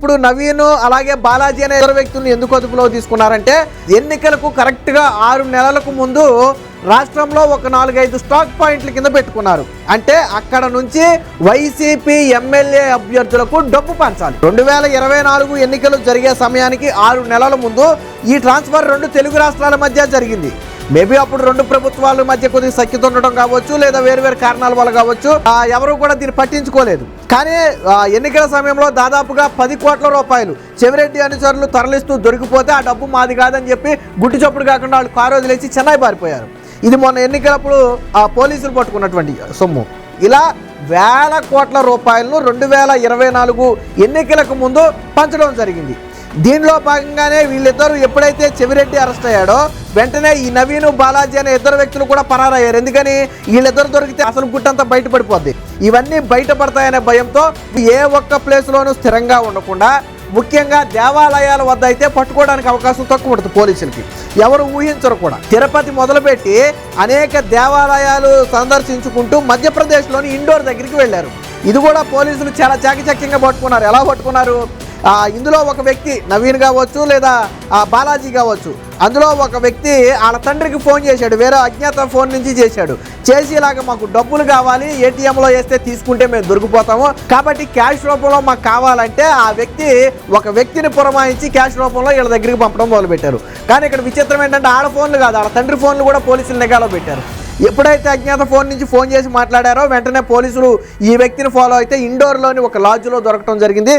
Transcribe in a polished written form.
ఇప్పుడు నవీన్ అలాగే బాలాజీ అనే ఇద్దరు వ్యక్తులను ఎందుకు అదుపులో తీసుకున్నారంటే ఎన్నికలకు కరెక్ట్ గా 6 నెలలకు ముందు రాష్ట్రంలో ఒక 4-5 స్టాక్ పాయింట్ల కింద పెట్టుకున్నారు. అంటే అక్కడ నుంచి వైసీపీ ఎమ్మెల్యే అభ్యర్థులకు డబ్బు పంచాలి. 2024 ఎన్నికలు జరిగే సమయానికి 6 నెలల ముందు ఈ ట్రాన్స్ఫర్ 2 తెలుగు రాష్ట్రాల మధ్య జరిగింది. మేబీ అప్పుడు 2 ప్రభుత్వాల మధ్య కొద్దిగా సఖ్యత ఉండడం కావచ్చు, లేదా వేరు కారణాల వల్ల కావచ్చు, ఎవరు కూడా దీన్ని పట్టించుకోలేదు. కానీ ఎన్నికల సమయంలో దాదాపుగా 10 కోట్ల రూపాయలు చెవిరెడ్డి అనుచరులు తరలిస్తూ దొరికిపోతే ఆ డబ్బు మాది కాదని చెప్పి గుట్టి చప్పుడు కాకుండా వాళ్ళు కారు వదిలేసి చెన్నై పారిపోయారు. ఇది మొన్న ఎన్నికలప్పుడు పోలీసులు పట్టుకున్నటువంటి సొమ్ము. ఇలా వేల కోట్ల రూపాయలను 2024 ఎన్నికలకు ముందు పంచడం జరిగింది. దీనిలో భాగంగానే వీళ్ళిద్దరూ ఎప్పుడైతే చెవిరెడ్డి అరెస్ట్ అయ్యాడో వెంటనే ఈ నవీన్ బాలాజీ అనే ఇద్దరు వ్యక్తులు కూడా పరారయ్యారు. ఎందుకని వీళ్ళిద్దరు దొరికితే అసలు గుట్టంతా బయటపడిపోద్ది. ఇవన్నీ బయటపడతాయనే భయంతో ఏ ఒక్క ప్లేస్లోనూ స్థిరంగా ఉండకుండా ముఖ్యంగా దేవాలయాల వద్ద అయితే పట్టుకోవడానికి అవకాశం తక్కువ ఉంటుంది పోలీసులకి. ఎవరు ఊహించరు కూడా. తిరుపతి మొదలుపెట్టి అనేక దేవాలయాలు సందర్శించుకుంటూ మధ్యప్రదేశ్లోని ఇండోర్ దగ్గరికి వెళ్ళారు. ఇది కూడా పోలీసులు చాలా చాకచక్యంగా పట్టుకున్నారు. ఎలా పట్టుకున్నారు? ఇందులో ఒక వ్యక్తి నవీన్ కావచ్చు, లేదా బాలాజీ కావచ్చు, అందులో ఒక వ్యక్తి వాళ్ళ తండ్రికి ఫోన్ చేశాడు. వేరే అజ్ఞాత ఫోన్ నుంచి చేసి ఇలాగ మాకు డబ్బులు కావాలి, ఏటీఎంలో వేస్తే తీసుకుంటే మేము దొరికిపోతాము, కాబట్టి క్యాష్ రూపంలో మాకు కావాలంటే ఆ వ్యక్తి ఒక వ్యక్తిని పురమాయించి క్యాష్ రూపంలో వీళ్ళ దగ్గరికి పంపడం మొదలుపెట్టారు. కానీ ఇక్కడ విచిత్రం ఏంటంటే ఆడ ఫోన్లు కాదు, వాళ్ళ తండ్రి ఫోన్లు కూడా పోలీసులు నిఘాలో పెట్టారు. ఎప్పుడైతే అజ్ఞాత ఫోన్ నుంచి ఫోన్ చేసి మాట్లాడారో వెంటనే పోలీసులు ఈ వ్యక్తిని ఫాలో అయితే ఇండోర్లోని ఒక లాడ్జ్లో దొరకడం జరిగింది.